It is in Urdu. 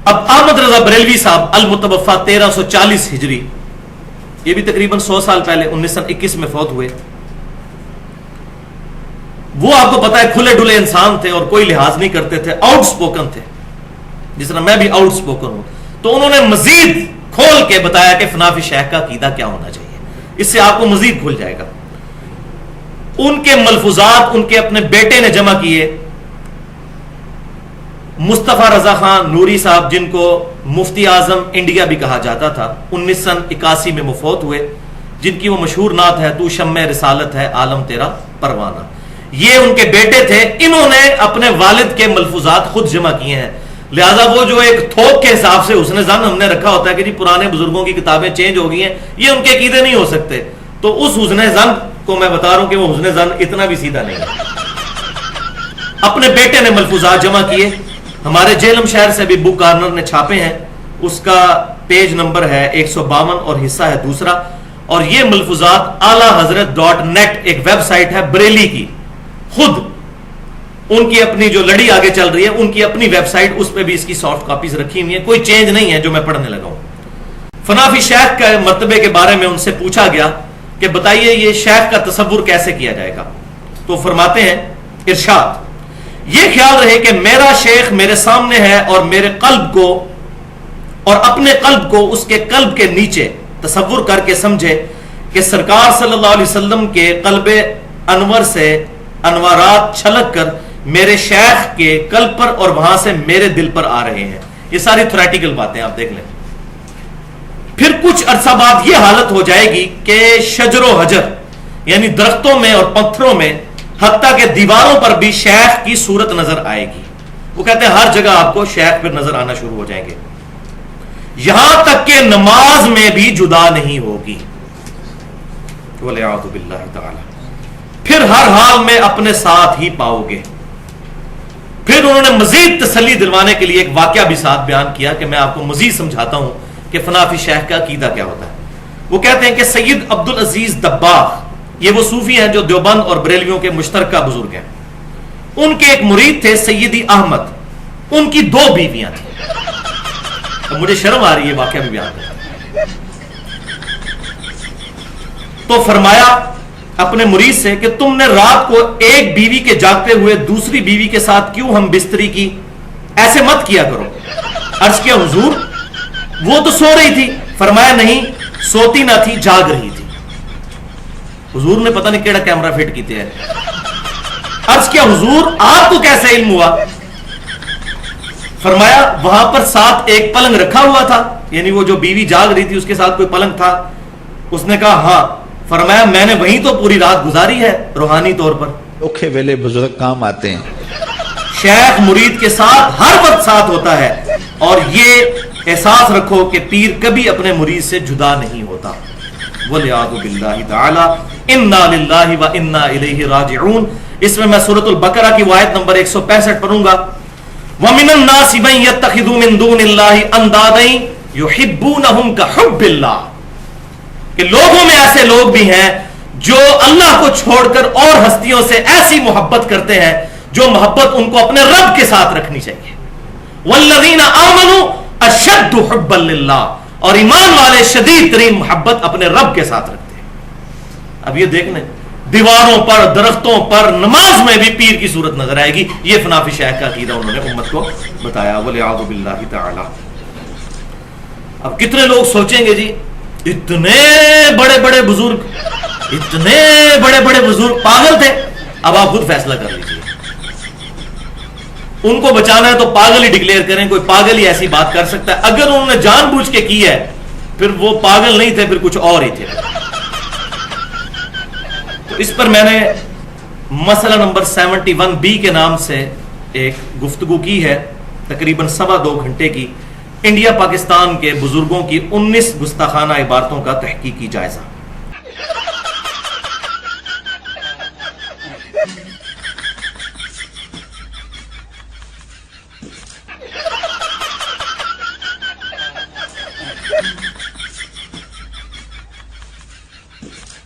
اب احمد رضا بریلوی صاحب المتوفا 1340 ہجری، یہ بھی تقریباً 100 سال پہلے 1921 میں فوت ہوئے. وہ آپ کو پتا ہے کھلے ڈلے انسان تھے اور کوئی لحاظ نہیں کرتے تھے، آؤٹ سپوکن تھے، جس طرح میں بھی آؤٹ سپوکن ہوں. تو انہوں نے مزید کھول کے بتایا کہ فنافی شیخ کا عقیدہ کیا ہونا چاہیے، اس سے آپ کو مزید کھل جائے گا. ان کے ملفوظات ان کے اپنے بیٹے نے جمع کیے. مصطفیٰ رضا خان نوری صاحب، جن کو مفتی اعظم انڈیا بھی کہا جاتا تھا، 1981 میں مفوت ہوئے، جن کی وہ مشہور نعت ہے تو شمع رسالت ہے عالم تیرا پروانہ. یہ ان کے بیٹے تھے، انہوں نے اپنے والد کے ملفوظات خود جمع کیے ہیں. لہذا وہ جو ایک تھوک کے حساب سے حسن ظن ہم نے رکھا ہوتا ہے کہ جی پرانے بزرگوں کی کتابیں چینج ہو گئی ہیں، یہ ان کے عقیدے نہیں ہو سکتے. تو اس حسن ظن کو میں بتا رہا ہوں کہ وہ حسن ظن اتنا بھی سیدھا نہیں ہے. اپنے بیٹے نے ملفوظات جمع کیے. ہمارے جہلم شہر سے بھی بک کارنر نے چھاپے ہیں، اس کا پیج نمبر ہے 152 اور حصہ ہے دوسرا. اور یہ ملفوظات اعلی حضرت .net ایک ویب سائٹ ہے بریلی کی، خود ان کی اپنی جو لڑی آگے چل رہی ہے ان کی اپنی ویب سائٹ، اس پہ بھی اس کی سافٹ کاپیز رکھی ہوئی ہیں، کوئی چینج نہیں ہے جو میں پڑھنے لگا ہوں. فنافی شیخ کے مرتبے کے بارے میں ان سے پوچھا گیا کہ بتائیے یہ شیخ کا تصور کیسے کیا جائے گا. تو فرماتے ہیں ارشاد، یہ خیال رہے کہ میرا شیخ میرے سامنے ہے اور میرے قلب کو اور اپنے قلب کو اس کے قلب کے نیچے تصور کر کے سمجھے کہ سرکار صلی اللہ علیہ وسلم کے قلب انور سے انوارات چھلک کر میرے شیخ کے قلب پر اور وہاں سے میرے دل پر آ رہے ہیں. یہ ساری تھیوریٹیکل باتیں آپ دیکھ لیں. پھر کچھ عرصہ بعد یہ حالت ہو جائے گی کہ شجر و حجر یعنی درختوں میں اور پتھروں میں حتیٰ کہ دیواروں پر بھی شیخ کی صورت نظر آئے گی. وہ کہتے ہیں ہر جگہ آپ کو شیخ پھر نظر آنا شروع ہو جائیں گے، یہاں تک کہ نماز میں بھی جدا نہیں ہوگی. وَلِعَوْذُ بِاللَّهِ تَعَالَى. پھر ہر حال میں اپنے ساتھ ہی پاؤ گے. پھر انہوں نے مزید تسلی دلوانے کے لیے ایک واقعہ بھی ساتھ بیان کیا کہ میں آپ کو مزید سمجھاتا ہوں کہ فنافی شیخ کا عقیدہ کیا ہوتا ہے. وہ کہتے ہیں کہ سید عبد العزیز دباغ، یہ وہ صوفی ہیں جو دیوبند اور بریلویوں کے مشترکہ بزرگ ہیں، ان کے ایک مرید تھے سیدی احمد، ان کی 2 بیویاں تھیں. اب مجھے شرم آ رہی ہے واقعہ بھی بیان کرنا. تو فرمایا اپنے مرید سے کہ تم نے رات کو ایک بیوی کے جاگتے ہوئے دوسری بیوی کے ساتھ کیوں ہم بستری کی، ایسے مت کیا کرو. عرض کیا حضور وہ تو سو رہی تھی. فرمایا نہیں، سوتی نہ تھی، جاگ رہی تھی. حضور نے پتہ نہیں کیڑا کیمرہ فٹ کیتے ہیں. عرض کیا حضور آپ کو کیسے علم ہوا؟ فرمایا وہاں پر ساتھ ایک پلنگ رکھا ہوا تھا، یعنی وہ جو بیوی جاگ رہی تھی اس کے ساتھ کوئی پلنگ تھا. اس نے کہا ہاں. فرمایا میں نے وہیں تو پوری رات گزاری ہے روحانی طور پر. اوکھے ویلے بزرگ کام آتے ہیں. شیخ مرید کے ساتھ ہر وقت ساتھ ہوتا ہے، اور یہ احساس رکھو کہ پیر کبھی اپنے مرید سے جدا نہیں ہوتا. وَلِعَوْذُ بِاللَّهِ تَعَالَى اِنَّا لِلَّهِ وَإِنَّا إِلَيْهِ رَاجِعُونَ. اس میں سورۃ البقرہ کی آیت نمبر 165 پڑھوں گا. وَمِنَ النَّاسِ مَن يَتَّخِذُ مِن دُونِ اللَّهِ أَندَادًا يُحِبُّونَهُمْ كَحُبِّ اللَّهِ. کہ لوگوں میں ایسے لوگ بھی ہیں جو اللہ کو چھوڑ کر اور ہستیوں سے ایسی محبت کرتے ہیں جو محبت ان کو اپنے رب کے ساتھ رکھنی چاہیے. وَالَّذِينَ آمَنُوا أَشَدُّ حُبًّا لِلَّهِ. اور ایمان والے شدید ترین محبت اپنے رب کے ساتھ رکھتے ہیں. اب یہ دیکھ لیں، دیواروں پر، درختوں پر، نماز میں بھی پیر کی صورت نظر آئے گی. یہ فنافی شیخ کا عقیدہ انہوں نے امت کو بتایا. وَلِعَوْذُ بِاللَّهِ تَعَالَى. اب کتنے لوگ سوچیں گے جی اتنے بڑے بڑے بزرگ پاگل تھے. اب آپ خود فیصلہ کر لیجیے. ان کو بچانا ہے تو پاگل ہی ڈکلیئر کریں. کوئی پاگل ہی ایسی بات کر سکتا ہے. اگر انہوں نے جان بوجھ کے کی ہے پھر وہ پاگل نہیں تھے، پھر کچھ اور ہی تھے. تو اس پر میں نے مسئلہ نمبر 71B کے نام سے ایک گفتگو کی ہے، تقریباً 2.25 گھنٹے کی. انڈیا پاکستان کے بزرگوں کی 19 گستاخانہ عبارتوں کا تحقیقی جائزہ.